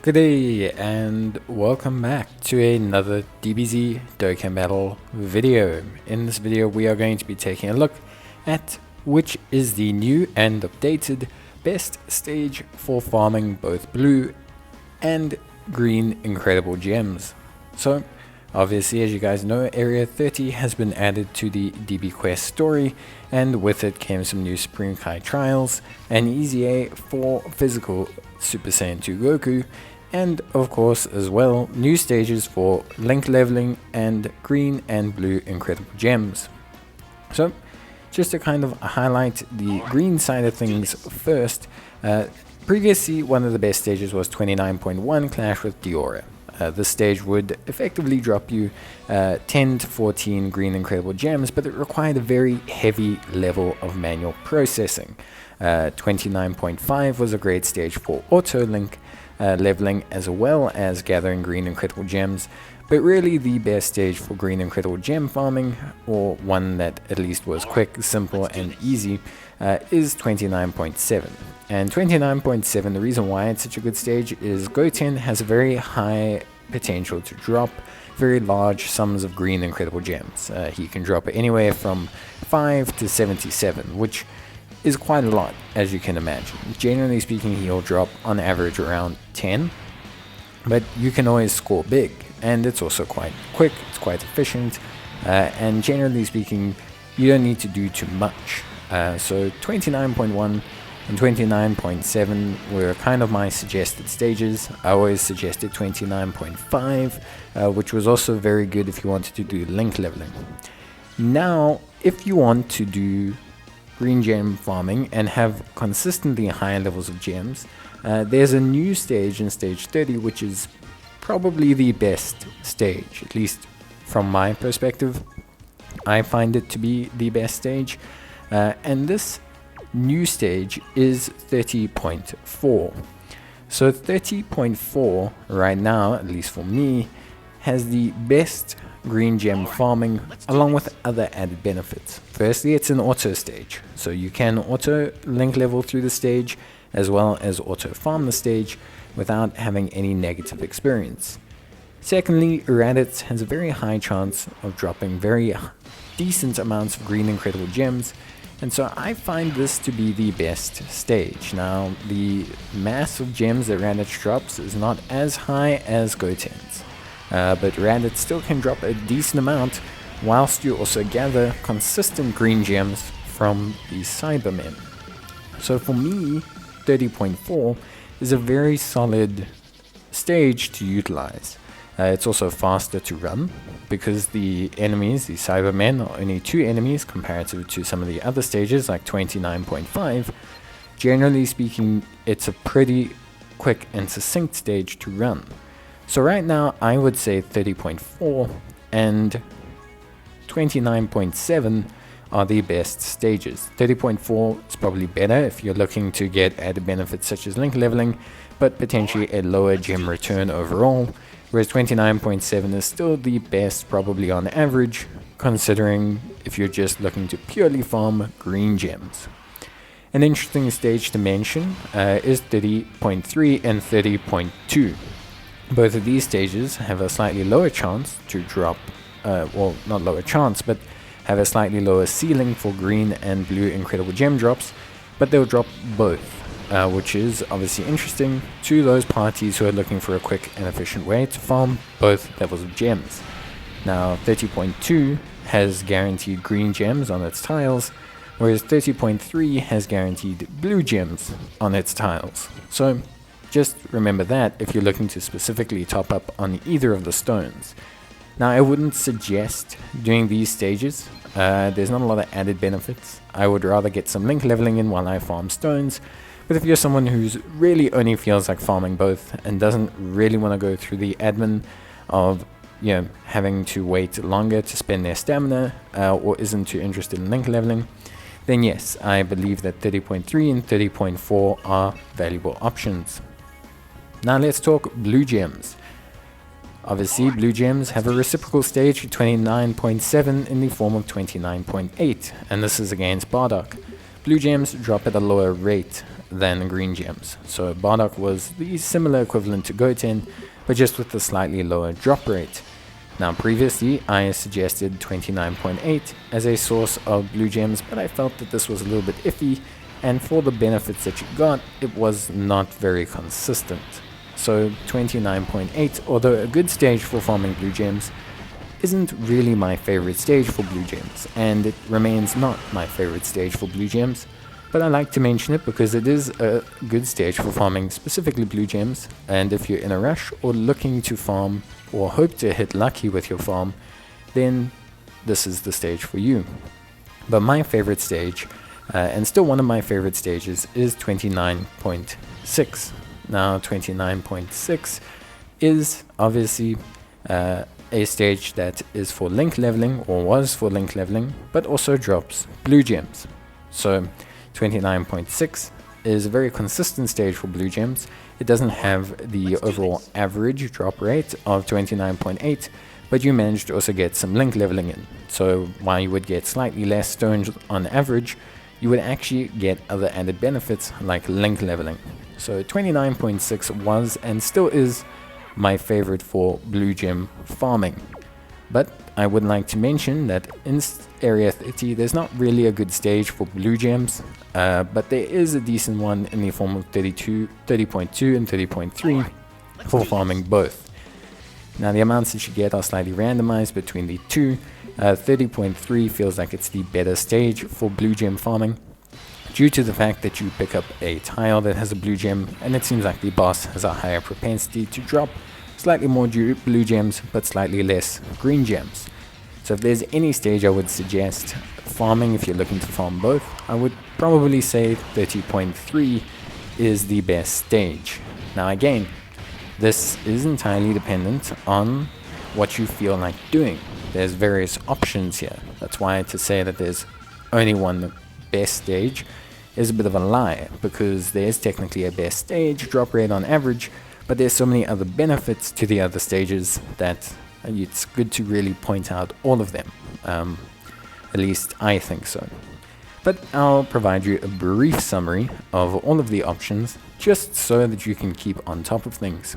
Good day and welcome back to another Dbz Dokkan battle video. In this video we are going to be taking a look at which is the new and updated best stage for farming both blue and green incredible gems. So obviously, as you guys know, Area 30 has been added to the DB Quest story, and with it came some new Supreme Kai trials, an EZA for physical Super Saiyan 2 Goku, and of course as well new stages for link leveling and green and blue incredible gems. So just to kind of highlight the green side of things first, previously one of the best stages was 29.1 Clash with Diora. This stage would effectively drop you 10 to 14 green incredible gems, but it required a very heavy level of manual processing. 29.5 was a great stage for auto link leveling as well as gathering green incredible gems, but really the best stage for green incredible gem farming, or one that at least was quick, simple and easy, is 29.7. And 29.7, the reason why it's such a good stage is Goten has a very high potential to drop very large sums of green incredible gems. He can drop anywhere from 5 to 77, which is quite a lot, as you can imagine. Generally speaking, he'll drop on average around 10, but you can always score big, and it's also quite quick, it's quite efficient, and generally speaking, you don't need to do too much. So 29.1 and 29.7 were kind of my suggested stages. I always suggested 29.5, which was also very good if you wanted to do link leveling. Now, if you want to do green gem farming and have consistently high levels of gems, there's a new stage in stage 30 which is probably the best stage, at least from my perspective. I find it to be the best stage, and this new stage is 30.4. So 30.4 right now, at least for me, has the best green gem farming along with other added benefits. Firstly, it's an auto stage, so you can auto link level through the stage as well as auto farm the stage without having any negative experience. Secondly, Raditz has a very high chance of dropping very decent amounts of green incredible gems, and so I find this to be the best stage. Now, the mass of gems that Raditz drops is not as high as Goten's, but Raditz still can drop a decent amount whilst you also gather consistent green gems from the Cybermen. So for me, 30.4 is a very solid stage to utilize. It's also faster to run because the enemies, the Cybermen, are only 2 enemies comparative to some of the other stages like 29.5. Generally speaking, it's a pretty quick and succinct stage to run. So right now I would say 30.4 and 29.7 are the best stages. 30.4 is probably better if you're looking to get added benefits such as link leveling, but potentially a lower gem return overall, whereas 29.7 is still the best probably on average, considering if you're just looking to purely farm green gems. An interesting stage to mention is 30.3 and 30.2. Both of these stages have a slightly lower chance to drop, well, not lower chance, but have a slightly lower ceiling for green and blue incredible gem drops, but they'll drop both, which is obviously interesting to those parties who are looking for a quick and efficient way to farm both levels of gems. Now, 30.2 has guaranteed green gems on its tiles, whereas 30.3 has guaranteed blue gems on its tiles. So just remember that if you're looking to specifically top up on either of the stones. Now, I wouldn't suggest doing these stages. There's not a lot of added benefits. I would rather get some link leveling in while I farm stones. But if you're someone who's really only feels like farming both and doesn't really want to go through the admin of, you know, having to wait longer to spend their stamina, or isn't too interested in link leveling, then yes, I believe that 30.3 and 30.4 are valuable options. Now let's talk blue gems. Obviously, blue gems have a reciprocal stage of 29.7 in the form of 29.8, and this is against Bardock. Blue gems drop at a lower rate, than green gems. So Bardock was the similar equivalent to Goten, but just with a slightly lower drop rate. Now previously I suggested 29.8 as a source of blue gems, but I felt that this was a little bit iffy, and for the benefits that you got, it was not very consistent. So 29.8, although a good stage for farming blue gems, isn't really my favorite stage for blue gems, and it remains not my favorite stage for blue gems, but I like to mention it because it is a good stage for farming specifically blue gems, and if you're in a rush or looking to farm or hope to hit lucky with your farm, then this is the stage for you. But my favorite stage, and still one of my favorite stages, is 29.6. Now 29.6 is obviously a stage that is for link leveling, or was for link leveling, but also drops blue gems. So 29.6 is a very consistent stage for blue gems. It doesn't have the overall average drop rate of 29.8, but you manage to also get some link leveling in. So while you would get slightly less stones on average, you would actually get other added benefits like link leveling. So 29.6 was and still is my favorite for blue gem farming. But I would like to mention that in Area 30 there's not really a good stage for blue gems, but there is a decent one in the form of 30.2 and 30.3 for farming both. Now the amounts that you get are slightly randomized between the two. 30.3 feels like it's the better stage for blue gem farming, due to the fact that you pick up a tile that has a blue gem, and it seems like the boss has a higher propensity to drop slightly more blue gems but slightly less green gems. So if there's any stage I would suggest farming if you're looking to farm both, I would probably say 30.3 is the best stage. Now again, this is entirely dependent on what you feel like doing. There's various options here. That's why to say that there's only one best stage is a bit of a lie, because there is technically a best stage drop rate on average, but there's so many other benefits to the other stages that it's good to really point out all of them. At least I think so. But I'll provide you a brief summary of all of the options, just so that you can keep on top of things.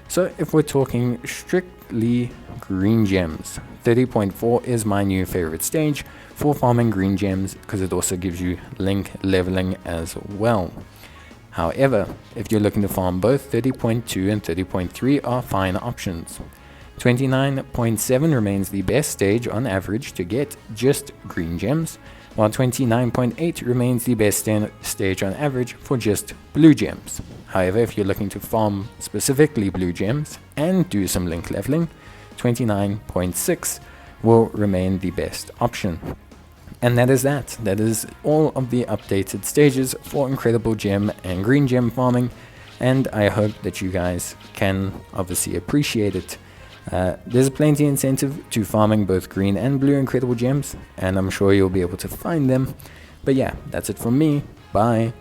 So if we're talking strictly green gems, 30.4 is my new favorite stage for farming green gems, because it also gives you link leveling as well. However, if you're looking to farm both, 30.2 and 30.3 are fine options. 29.7 remains the best stage on average to get just green gems, while 29.8 remains the best stage on average for just blue gems. However, if you're looking to farm specifically blue gems and do some link leveling, 29.6 will remain the best option. And that is that. That is all of the updated stages for incredible gem and green gem farming, and I hope that you guys can obviously appreciate it. There's plenty incentive to farming both green and blue incredible gems, and I'm sure you'll be able to find them. But yeah, that's it from me. Bye.